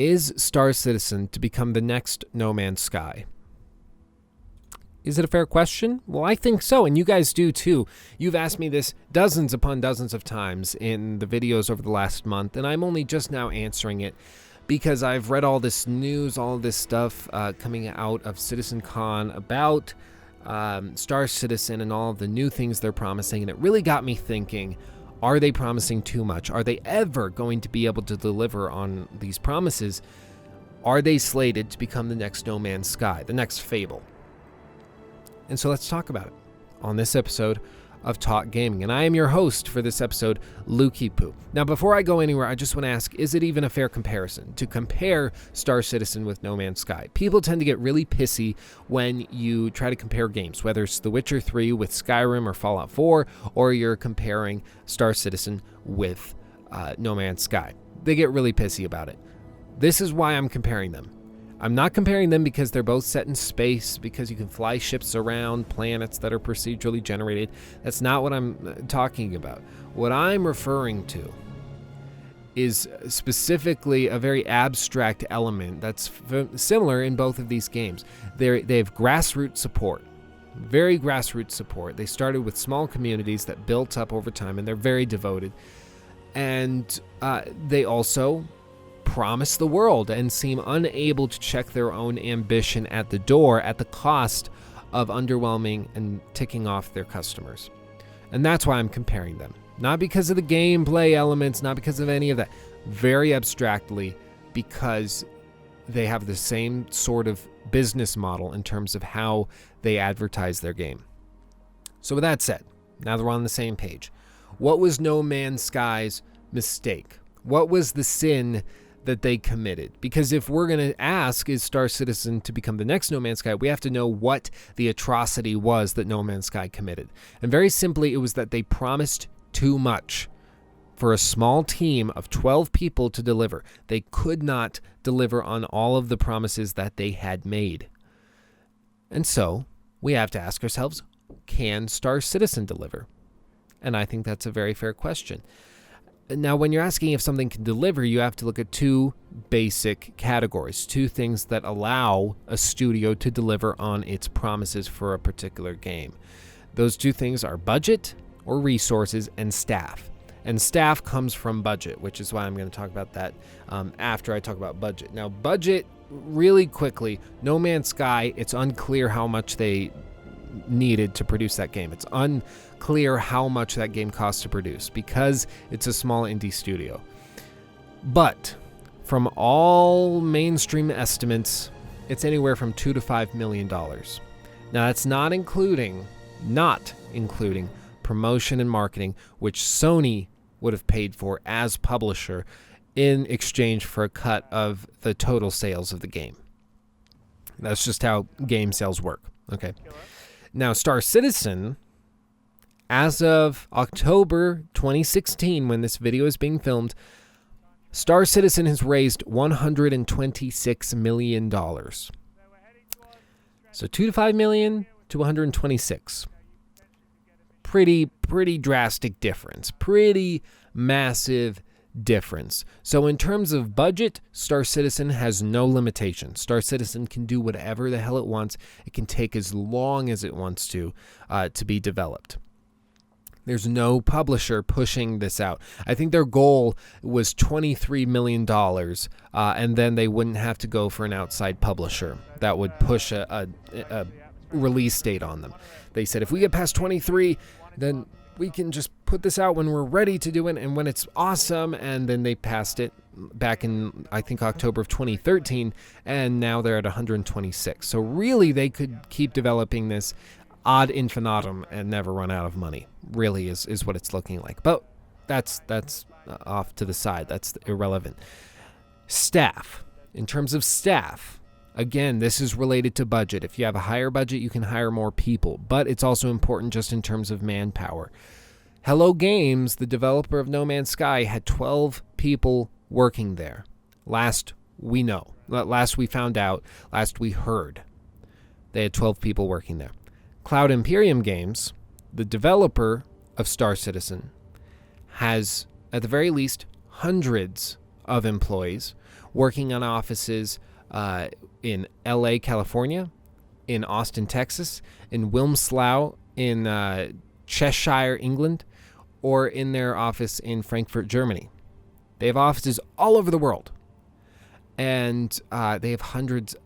Is Star Citizen to become the next No Man's Sky? Is it a fair question? Well, I think so, and you guys do too. You've asked me this dozens upon dozens of times in the videos over the last month, and I'm only just now answering it because I've read all this news, all this stuff coming out of CitizenCon about Star Citizen and all of the new things they're promising, and it really got me thinking, are they promising too much? Are they ever going to be able to deliver on these promises? Are they slated to become the next No Man's Sky, the next Fable? And so let's talk about it on this episode of Talk Gaming. And I am your host for this episode, Lukey Poo. Now, before I go anywhere, I just want to ask, is it even a fair comparison to compare Star Citizen with No Man's Sky? People tend to get really pissy when you try to compare games, whether it's The Witcher 3 with Skyrim or Fallout 4, or you're comparing Star Citizen with No Man's Sky. They get really pissy about it. This is why I'm comparing them. I'm not comparing them because they're both set in space, because you can fly ships around planets that are procedurally generated. That's not what I'm talking about. What I'm referring to is specifically a very abstract element that's similar in both of these games. They have grassroots support, very grassroots support. They started with small communities that built up over time, and they're very devoted. And they also promise the world and seem unable to check their own ambition at the door at the cost of underwhelming and ticking off their customers. And that's why I'm comparing them. Not because of the gameplay elements, not because of any of that. Very abstractly, because they have the same sort of business model in terms of how they advertise their game. So with that said, now that we're on the same page, what was No Man's Sky's mistake? What was the sin that they committed? Because if we're going to ask, is Star Citizen to become the next No Man's Sky, we have to know what the atrocity was that No Man's Sky committed. And very simply, it was that they promised too much for a small team of 12 people to deliver. They could not deliver on all of the promises that they had made. And so we have to ask ourselves, can Star Citizen deliver? And I think that's a very fair question. Now, when you're asking if something can deliver, you have to look at two basic categories, two things that allow a studio to deliver on its promises for a particular game. Those two things are budget or resources and staff. And staff comes from budget, which is why I'm going to talk about that after I talk about budget. Now, budget, really quickly, No Man's Sky, it's unclear how much they needed to produce that game. It's unclear how much that game costs to produce because it's a small indie studio. But from all mainstream estimates, it's anywhere from $2 to $5 million. Now, that's not including promotion and marketing, which Sony would have paid for as publisher in exchange for a cut of the total sales of the game. That's just how game sales work. Okay. Now, Star Citizen, as of October 2016, when this video is being filmed, Star Citizen has raised $126 million. So 2 to 5 million to 126. Pretty drastic difference. Pretty massive difference. So in terms of budget, Star Citizen has no limitation. Star Citizen can do whatever the hell it wants. It can take as long as it wants to be developed. There's no publisher pushing this out. I think their goal was $23 million, and then they wouldn't have to go for an outside publisher that would push a release date on them. They said, if we get past 23, then we can just put this out when we're ready to do it and when it's awesome. And then they passed it back in, I think, October of 2013, and now they're at 126. So really, they could keep developing this ad infinitum and never run out of money, really is what it's looking like. But that's off to the side. That's irrelevant. Staff. In terms of staff, again, this is related to budget. If you have a higher budget, you can hire more people, but it's also important just in terms of manpower. Hello Games, the developer of No Man's Sky, had 12 people working there. Last we found out, last we heard, they had 12 people working there. Cloud Imperium Games, the developer of Star Citizen, has, at the very least, hundreds of employees, working on offices in LA, California, in Austin, Texas, in Wilmslow, in Cheshire, England, or in their office in Frankfurt, Germany. They have offices all over the world. And they have hundreds,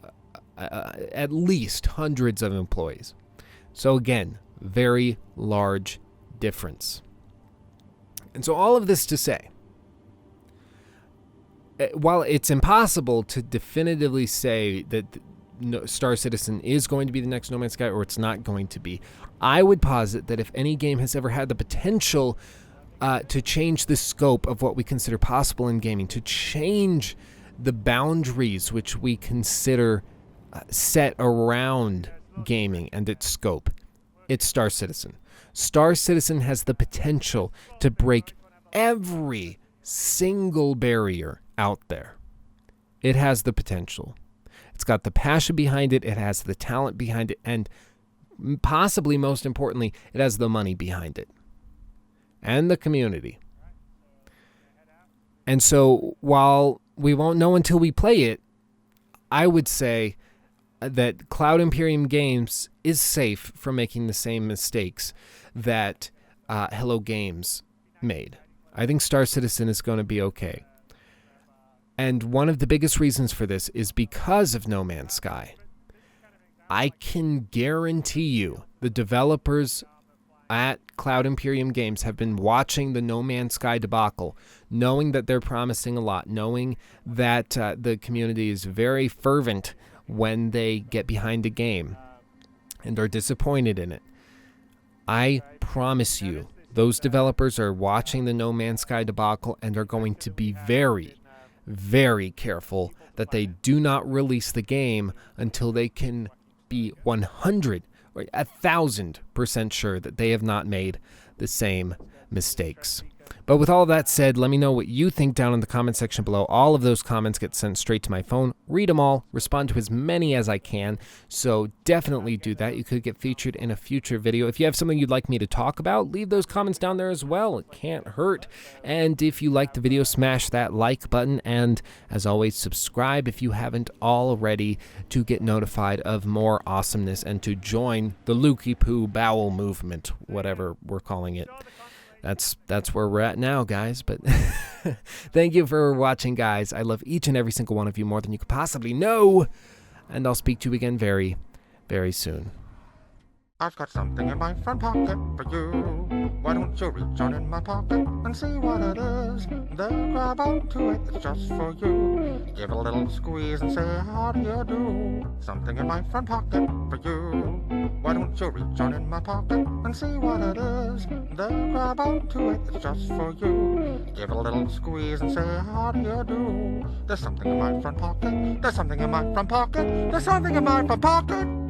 at least hundreds of employees. So again, very large difference. And so all of this to say, while it's impossible to definitively say that Star Citizen is going to be the next No Man's Sky or it's not going to be, I would posit that if any game has ever had the potential to change the scope of what we consider possible in gaming, to change the boundaries which we consider set around gaming and its scope, it's Star Citizen. Star Citizen has the potential to break every single barrier out there. It has the potential. It's got the passion behind it. It has the talent behind it. And possibly most importantly, it has the money behind it. And the community. And so while we won't know until we play it, I would say that Cloud Imperium Games is safe from making the same mistakes that Hello Games made. I think Star Citizen is going to be okay. And one of the biggest reasons for this is because of No Man's Sky. I can guarantee you the developers at Cloud Imperium Games have been watching the No Man's Sky debacle, knowing that they're promising a lot, knowing that the community is very fervent when they get behind a game and are disappointed in it. I promise you, those developers are watching the No Man's Sky debacle and are going to be very, very careful that they do not release the game until they can be 100 or 1,000% sure that they have not made the same mistakes. But with all that said, let me know what you think down in the comment section below. All of those comments get sent straight to my phone. Read them all, respond to as many as I can. So definitely do that. You could get featured in a future video. If you have something you'd like me to talk about, leave those comments down there as well. It can't hurt. And if you like the video, smash that like button. And as always, subscribe if you haven't already to get notified of more awesomeness and to join the Lukey Poo Bowel movement, whatever we're calling it. That's where we're at now, guys. But thank you for watching, guys. I love each and every single one of you more than you could possibly know. And I'll speak to you again very, very soon. I've got something in my front pocket for you. Why don't you reach on in my pocket and see what it is? Then grab onto it, it's just for you. Give it a little squeeze and say, how do you do? Something in my front pocket for you. Why don't you reach on in my pocket and see what it is? Then grab onto it, it's just for you. Give it a little squeeze and say, how do you do? There's something in my front pocket. There's something in my front pocket. There's something in my front pocket.